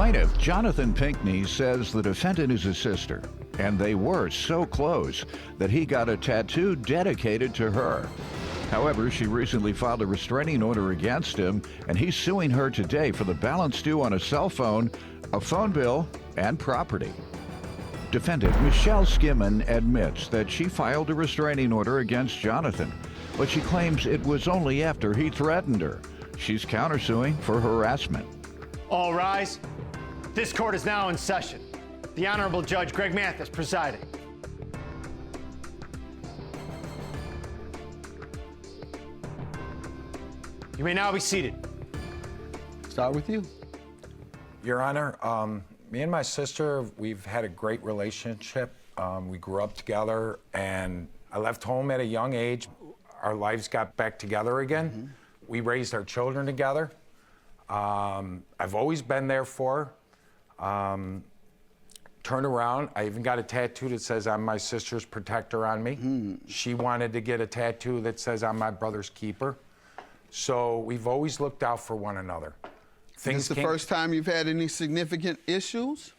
Plaintiff Jonathan Pinkney says the defendant is his sister, and they were so close that he got a tattoo dedicated to her. However, she recently filed a restraining order against him, and he's suing her today for the balance due on a cell phone, a phone bill, and property. Defendant Michelle Skimmon admits that she filed a restraining order against Jonathan, but she claims it was only after he threatened her. She's countersuing for harassment. All rise. This court is now in session. The Honorable Judge Greg Mathis presiding. You may now be seated. Start with you. Your Honor, me and my sister, we've had a great relationship. We grew up together, and I left home at a young age. Our lives got back together again. Mm-hmm. We raised our children together. I've always been there for her. Turned around, I even got a tattoo that says I'm my sister's protector on me. Mm. She wanted to get a tattoo that says I'm my brother's keeper. So we've always looked out for one another. Is this the first time you've had any significant issues?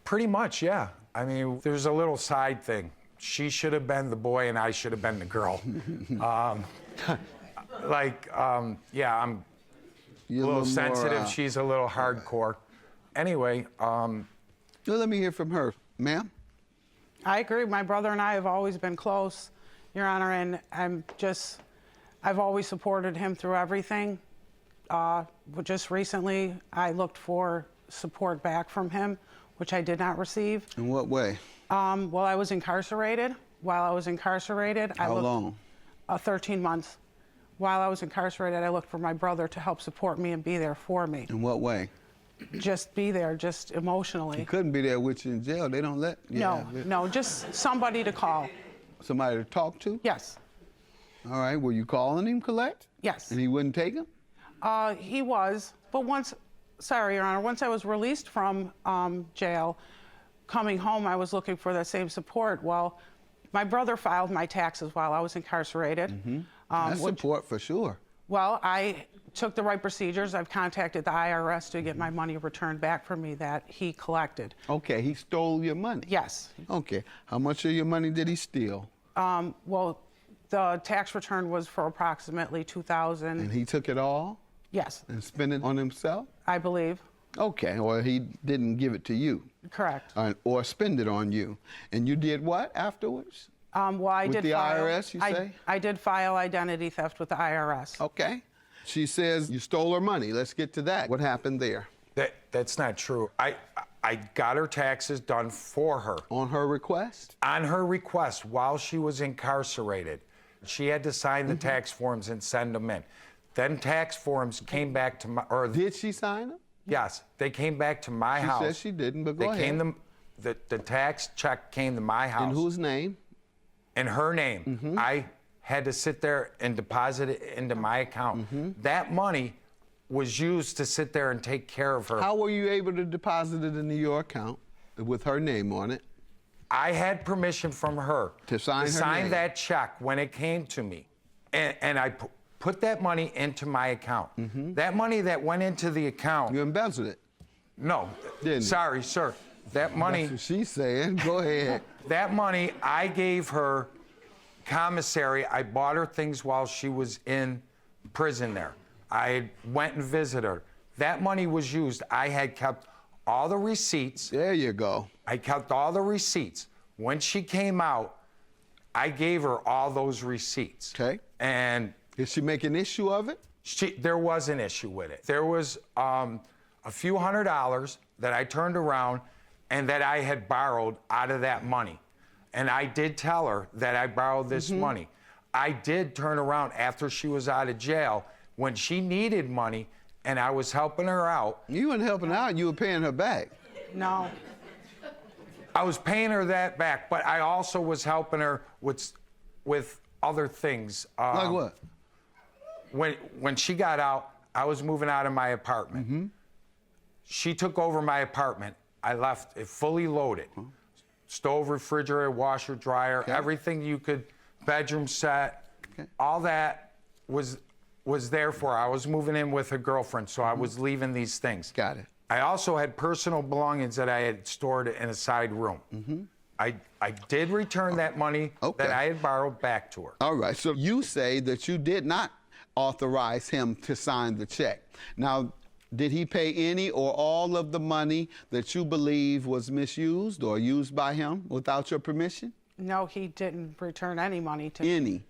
Pretty much, yeah. I mean, there's a little side thing. She should have been the boy and I should have been the girl. Yeah, I'm a little sensitive. She's a little hardcore. Anyway, well, let me hear from her. Ma'am? I agree. My brother and I have always been close, Your Honor, and I've always supported him through everything. But just recently, I looked for support back from him, which I did not receive. In what way? Well, I was incarcerated. While I was incarcerated, How long? 13 months. While I was incarcerated, I looked for my brother to help support me and be there for me. In what way? Just be there, just emotionally. He couldn't be there with you in jail. They don't let you. No, just somebody to call. Somebody to talk to? Yes. All right, were you calling him, collect? Yes. And he wouldn't take him? He was, but sorry, Your Honor, once I was released from jail, coming home, I was looking for that same support. Well, my brother filed my taxes while I was incarcerated. Mm-hmm. That's support for sure. Well, I took the right procedures. I've contacted the IRS to get my money returned back from me that he collected. Okay, he stole your money? Yes. Okay, how much of your money did he steal? Well, the tax return was for approximately $2,000. And he took it all? Yes. And spent it on himself? I believe. Okay, or he didn't give it to you? Correct. Or spend it on you. And you did what afterwards? Well, I with did the file, IRS, you say? I did file identity theft with the IRS. Okay. She says you stole her money. Let's get to that. What happened there? That's not true. I got her taxes done for her. On her request? On her request while she was incarcerated. She had to sign the tax forms and send them in. Then tax forms came back to my... Did she sign them? Yes. They came back to my house. She says she didn't, but go ahead. The tax check came to my house. In whose name? In her name. Mm-hmm. I had to sit there and deposit it into my account. Mm-hmm. That money was used to sit there and take care of her. How were you able to deposit it into your account with her name on it? I had permission from her to sign that check when it came to me. And I put that money into my account. Mm-hmm. That money that went into the account... You embezzled it? No. Didn't Sorry, sir. That money... That's what she's saying. Go ahead. That money, I gave her commissary. I bought her things while she was in prison there. I went and visited her. That money was used. I had kept all the receipts. There you go. I kept all the receipts. When she came out, I gave her all those receipts. Okay. And... Did she make an issue of it? There was an issue with it. There was a few $100s that I turned around and that I had borrowed out of that money. And I did tell her that I borrowed this money. I did turn around after she was out of jail when she needed money and I was helping her out. You weren't helping her out, you were paying her back. No. I was paying her that back, but I also was helping her with other things. Like what? When she got out, I was moving out of my apartment. Mm-hmm. She took over my apartment. I left it fully loaded. Stove, refrigerator, washer, dryer, everything you could, bedroom set, all that was there for her. I was moving in with a girlfriend, so I was leaving these things. Got it. I also had personal belongings that I had stored in a side room. I did return that money that I had borrowed back to her. All right, so you say that you did not authorize him to sign the check. Now, did he pay any or all of the money that you believe was misused or used by him without your permission? No, he didn't return any money to me. Any.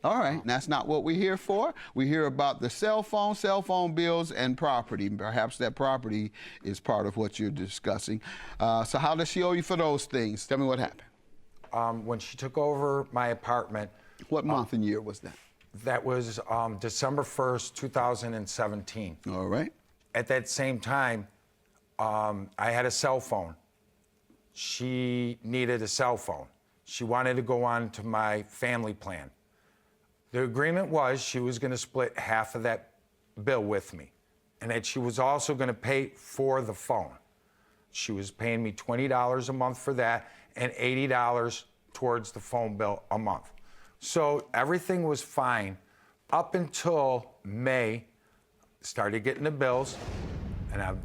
All right, that's not what we're here for. We hear about the cell phone bills, and property. Perhaps that property is part of what you're discussing. So how does she owe you for those things? Tell me what happened. When she took over my apartment. What month and year was that? That was December 1st, 2017. All right. At that same time, I had a cell phone. She needed a cell phone. She wanted to go on to my family plan. The agreement was she was going to split half of that bill with me, and that she was also going to pay for the phone. She was paying me $20 a month for that and $80 towards the phone bill a month. So everything was fine up until May. Started getting the bills, and I'm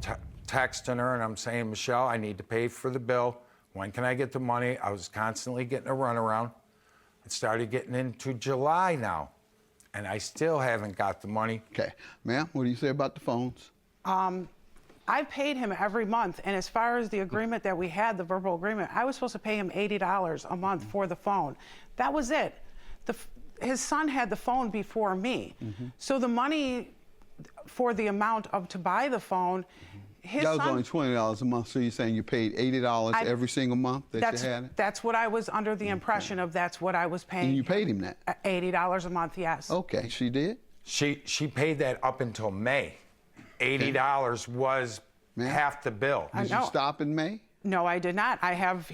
texting her and I'm saying, Michelle, I need to pay for the bill. When can I get the money? I was constantly getting a runaround. It started getting into July now, and I still haven't got the money. Okay. Ma'am, what do you say about the phones? I paid him every month, and as far as the agreement that we had, the verbal agreement, I was supposed to pay him $80 a month for the phone. That was it. His son had the phone before me. So the money for the amount of to buy the phone, his that was son, only $20 a month, so you're saying you paid $80 every single month that you had it? That's what I was under the impression of. That's what I was paying. And you paid him that? $80 a month, yes. Okay, she did? She paid that up until May. $80 was half the bill. Did you stop in May? No, I did not. I have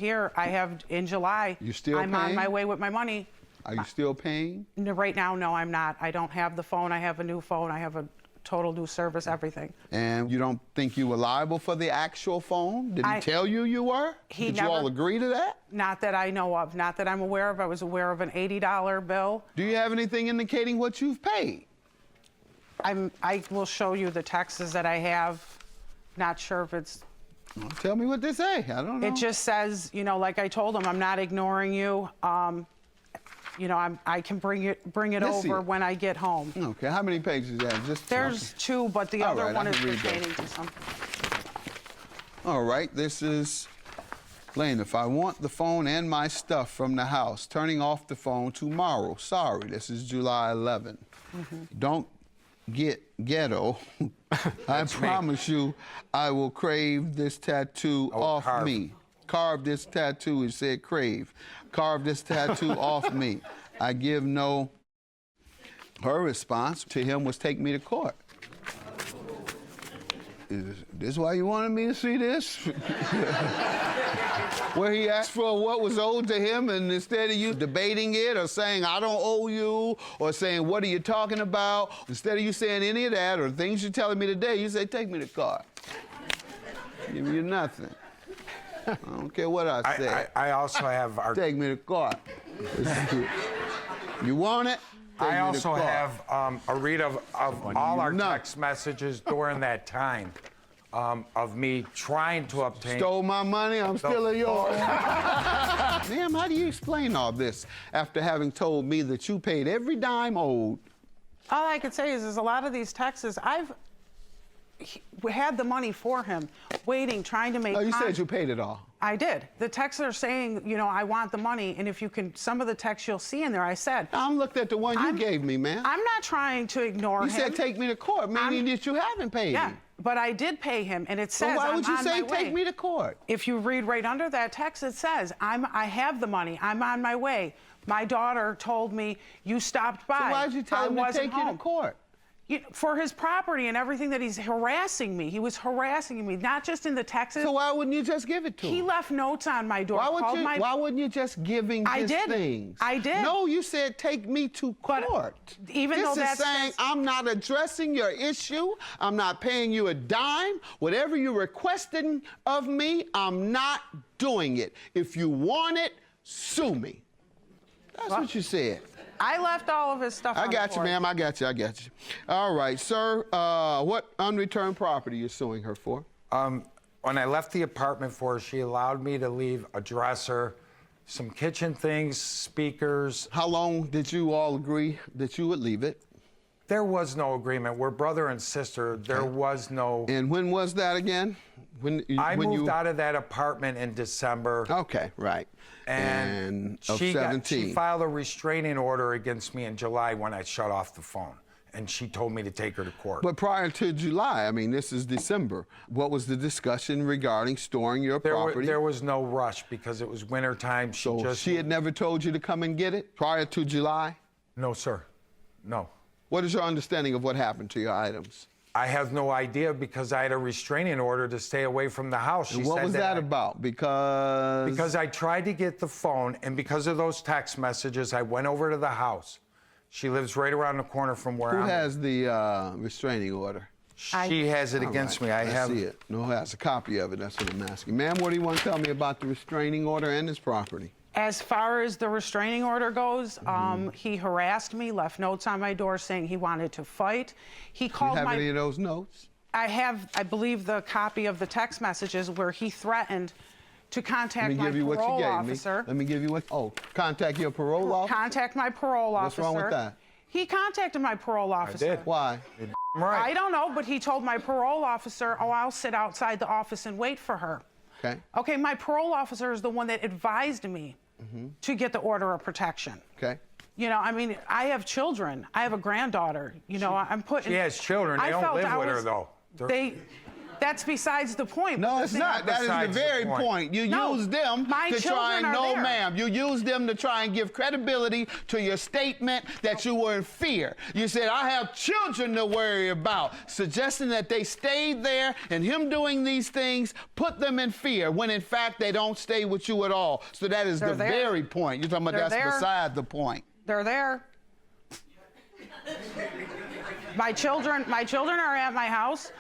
in July. You still I'm paying? on my way with my money. Are you still paying? No, right now, no, I'm not. I don't have the phone. I have a new phone. I have a total new service, everything. And you don't think you were liable for the actual phone? Did he tell you you were? Did you all agree to that? Not that I know of. Not that I'm aware of. I was aware of an $80 bill. Do you have anything indicating what you've paid? I will show you the texts that I have. Not sure if it's... Well, tell me what they say. I don't know. It just says, you know, like I told him, I'm not ignoring you. You know, I can bring it over when I get home. Okay, how many pages is that? There's two, but the other one is pertaining to something. All right, this is plaintiff. I want the phone and my stuff from the house. Turning off the phone tomorrow. Sorry, this is July 11. Don't get ghetto. I promise you I will crave this tattoo off me. Carve this tattoo, it said crave. Carve this tattoo off me. I give no... Her response to him was take me to court. Is this why you wanted me to see this? Where he asked for what was owed to him, and instead of you debating it or saying, I don't owe you, or saying, what are you talking about? Instead of you saying any of that or things you're telling me today, you say, take me to court. Give you nothing. I don't care what I say. I also have our... Take me to court. You want it? I also have a read of all our text messages during that time of me trying to obtain... Stole my money, I'm still yours. Ma'am, how do you explain all this after having told me that you paid every dime owed? All I can say is a lot of these texts, we had the money for him, waiting, trying to make... Oh, you said you paid it all. I did. The texts are saying, you know, I want the money, and if you can, some of the texts you'll see in there, I said... I'm looked at the one you gave me, ma'am. I'm not trying to ignore him. You said take me to court, meaning that you haven't paid him. But I did pay him, and it says So why would you say take me to court? If you read right under that text, it says, I have the money, I'm on my way. My daughter told me you stopped by. So why did you tell him to take you to court? For his property and everything that he's harassing me. He was harassing me, not just in the texts. So why wouldn't you just give it to him? He left notes on my door. Why wouldn't you just give him things? I did. No, you said take me to court. But even though that's saying I'm not addressing your issue. I'm not paying you a dime. Whatever you're requesting of me, I'm not doing it. If you want it, sue me. That's what you said. I left all of his stuff on the I got you, ma'am. I got you. All right, sir. What unreturned property are you suing her for? When I left the apartment for her, she allowed me to leave a dresser, some kitchen things, speakers. How long did you all agree that you would leave it? There was no agreement. We're brother and sister. There was no... And when was that again? I moved out of that apartment in December. Okay, right. And of she 17. She filed a restraining order against me in July when I shut off the phone. And she told me to take her to court. But prior to July, I mean, this is December, what was the discussion regarding storing your property? There was no rush because it was wintertime. She had never told you to come and get it prior to July? No, sir. No. What is your understanding of what happened to your items? I have no idea because I had a restraining order to stay away from the house. And what was that about? Because I tried to get the phone, and because of those text messages, I went over to the house. She lives right around the corner from where Who has the restraining order? She has it against me. I have. see it. No, has a copy of it. That's what I'm asking. Ma'am, what do you want to tell me about the restraining order and his property? As far as the restraining order goes, he harassed me, left notes on my door saying he wanted to fight. He called Do you have any of those notes? I have, I believe, the copy of the text messages where he threatened to contact my parole officer. Let me give you what. Oh, contact your parole officer? Contact my parole officer. What's wrong with that? He contacted my parole officer. I did. Why? Right. I don't know, but he told my parole officer, oh, I'll sit outside the office and wait for her. Okay. Okay, my parole officer is the one that advised me to get the order of protection. Okay. You know, I mean, I have children. I have a granddaughter. You know, I'm putting... She has children. They don't live with her, though. That's besides the point. No, it's not. That is the very point. You use them to try and... No, ma'am. You use them to try and give credibility to your statement that you were in fear. You said, I have children to worry about, suggesting that they stayed there and him doing these things put them in fear, when in fact they don't stay with you at all. So that is the very point. You're talking about that's beside the point. They're there. My children are at my house.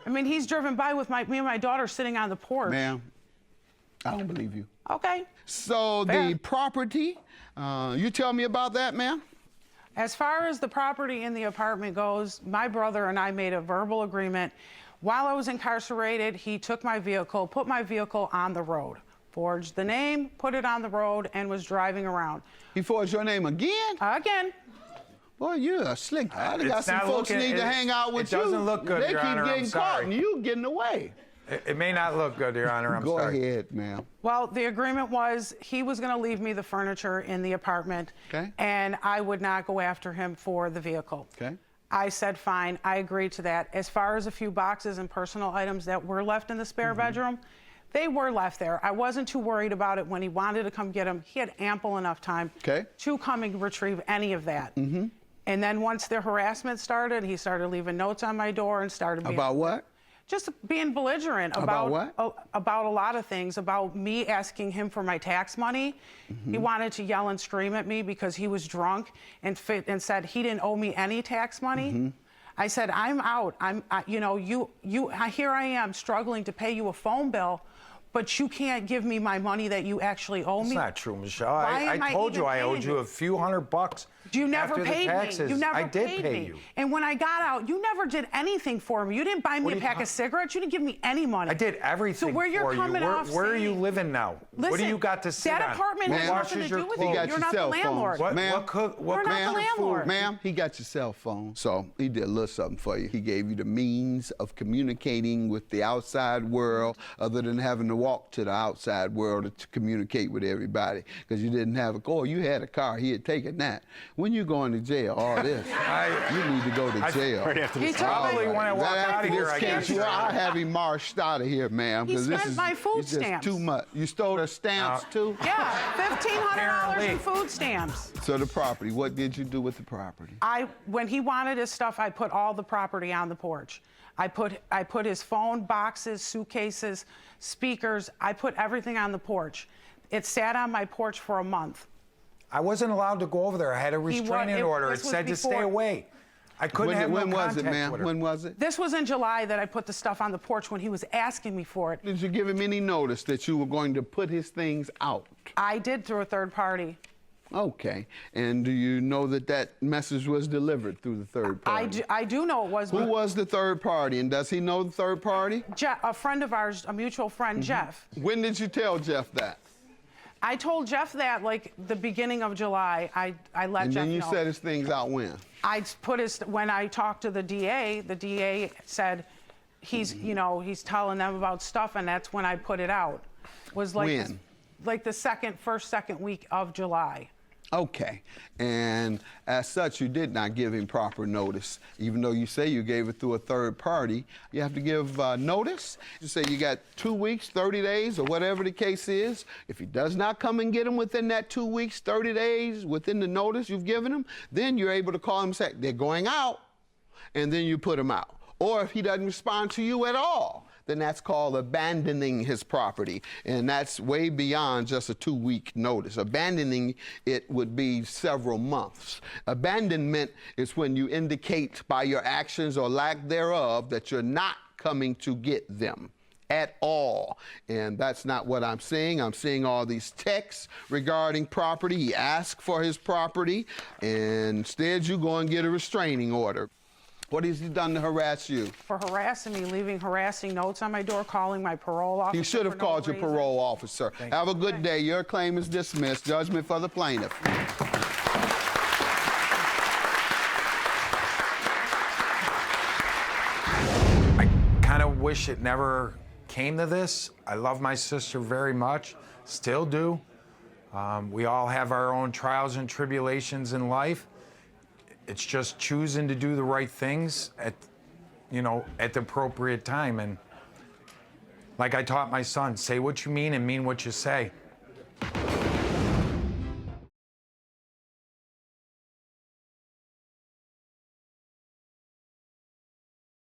I mean, he's driven by with me and my daughter sitting on the porch. Ma'am, I don't believe you. Okay. So the property, you tell me about that, ma'am? As far as the property in the apartment goes, my brother and I made a verbal agreement. While I was incarcerated, he took my vehicle, put my vehicle on the road, forged the name, put it on the road, and was driving around. He forged your name again? Again. Boy, you're a slick guy. I got some folks need to hang out with you. It doesn't look good, Your Honor. They keep getting caught and you getting away. It may not look good, Your Honor. I'm sorry. Go ahead, ma'am. Well, the agreement was he was going to leave me the furniture in the apartment, and I would not go after him for the vehicle. Okay. I said, fine. I agreed to that. As far as a few boxes and personal items that were left in the spare bedroom, they were left there. I wasn't too worried about it when he wanted to come get them. He had ample enough time to come and retrieve any of that. And then once the harassment started, he started leaving notes on my door and started being... About what? Just being belligerent. About what? About a lot of things. About me asking him for my tax money. He wanted to yell and scream at me because he was drunk and said he didn't owe me any tax money. I said, I'm out. You know, here I am struggling to pay you a phone bill, but you can't give me my money that you actually owe me. That's not true, Michelle. I told you I owed you a few $100. You never paid me. You never I did paid pay me. you. And when I got out, you never did anything for me. You didn't buy me a pack of cigarettes. You didn't give me any money. I did everything so where you're coming off where are you living now? Listen, what do you got to sit on? That apartment has nothing to do with you. You're not the landlord. Ma'am, You're not the landlord. Ma'am, he got your cell phone. So he did a little something for you. He gave you the means of communicating with the outside world other than having to walk to the outside world to communicate with everybody. Because you didn't have a car. You had a car. He had taken that. When you going to jail, all this, you need to go to jail. He probably when I walk out of here, I guess. I'll have him marched out of here, ma'am. He spent my food stamps. Too much. You stole the stamps too? Yeah, $1,500 in food stamps. So the property, what did you do with the property? When he wanted his stuff, I put all the property on the porch. I put his phone, boxes, suitcases, speakers. I put everything on the porch. It sat on my porch for a month. I wasn't allowed to go over there. I had a restraining order. It said to stay away. I couldn't have no contact with her. When was it, ma'am? When was it? This was in July that I put the stuff on the porch when he was asking me for it. Did you give him any notice that you were going to put his things out? I did through a third party. Okay. And do you know that that message was delivered through the third party? I do know it was. Who was the third party, and does he know the third party? A friend of ours, a mutual friend, Jeff. When did you tell Jeff that? I told Jeff that like the beginning of July. I let And Jeff then you know. set his things out when? When I talked to the DA said he's, you know, he's telling them about stuff, and that's when I put it out. Was like When? Like the second week of July. Okay. And as such, you did not give him proper notice. Even though you say you gave it through a third party, you have to give notice. You say you got 2 weeks, 30 days, or whatever the case is. If he does not come and get him within that 2 weeks, 30 days, within the notice you've given him, then you're able to call him and say, they're going out, and then you put him out. Or if he doesn't respond to you at all, then that's called abandoning his property. And that's way beyond just a 2-week notice. Abandoning it would be several months. Abandonment is when you indicate by your actions or lack thereof that you're not coming to get them at all. And that's not what I'm seeing. I'm seeing all these texts regarding property. He asked for his property, and instead you go and get a restraining order. What has he done to harass you? For harassing me, leaving harassing notes on my door, calling my parole officer. He should have called your parole officer. Have a good day. Your claim is dismissed. Judgment for the plaintiff. I kind of wish it never came to this. I love my sister very much, still do. We all have our own trials and tribulations in life. It's just choosing to do the right things at the appropriate time. And like I taught my son, say what you mean and mean what you say.